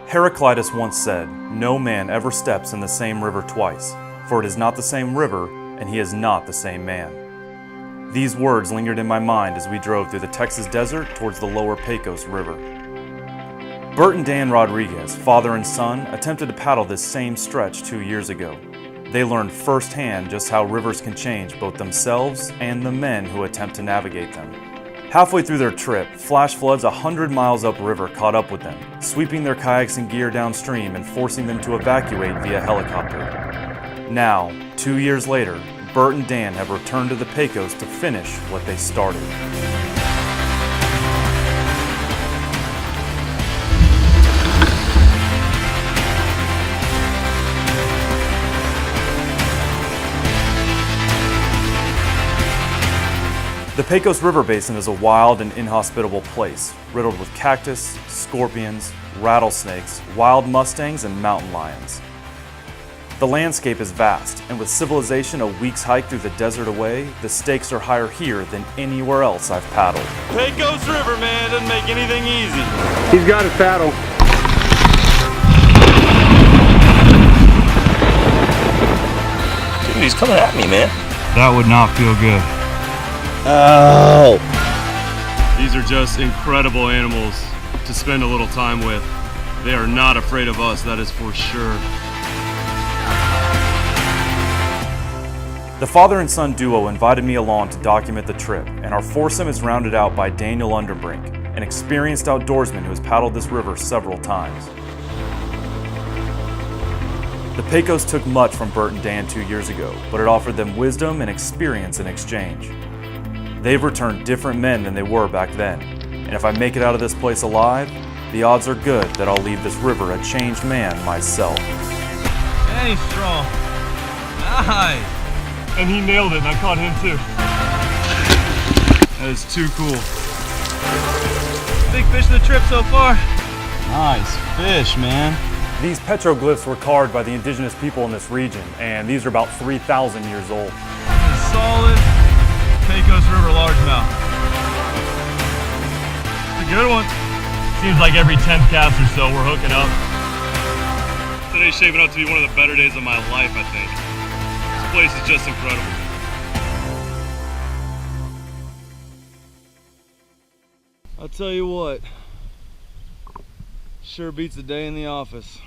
Heraclitus once said, "No man ever steps in the same river twice, for it is not the same river, and he is not the same man." These words lingered in my mind as we drove through the Texas desert towards the lower Pecos River. Bert and Dan Rodriguez, father and son, attempted to paddle this same stretch 2 years ago. They learned firsthand just how rivers can change both themselves and the men who attempt to navigate them. Halfway through their trip, flash floods 100 miles upriver caught up with them, sweeping their kayaks and gear downstream and forcing them to evacuate via helicopter. Now, 2 years later, Bert and Dan have returned to the Pecos to finish what they started. The Pecos River Basin is a wild and inhospitable place, riddled with cactus, scorpions, rattlesnakes, wild mustangs, and mountain lions. The landscape is vast, and with civilization a week's hike through the desert away, the stakes are higher here than anywhere else I've paddled. Pecos River, man, doesn't make anything easy. He's got his paddle. Dude, he's coming at me, man. That would not feel good. Oh! These are just incredible animals to spend a little time with. They are not afraid of us, that is for sure. The father and son duo invited me along to document the trip, and our foursome is rounded out by Daniel Underbrink, an experienced outdoorsman who has paddled this river several times. The Pecos took much from Bert and Dan 2 years ago, but it offered them wisdom and experience in exchange. They've returned different men than they were back then, and if I make it out of this place alive, the odds are good that I'll leave this river a changed man myself. Hey, strong. Nice. And he nailed it, and I caught him too. That is too cool. Big fish of the trip so far. Nice fish, man. These petroglyphs were carved by the indigenous people in this region, and these are about 3,000 years old. Solid Pecos River largemouth. It's a good one. Seems like every 10th cast or so we're hooking up. Today's shaping up to be one of the better days of my life, I think. This place is just incredible. I'll tell you what, sure beats a day in the office.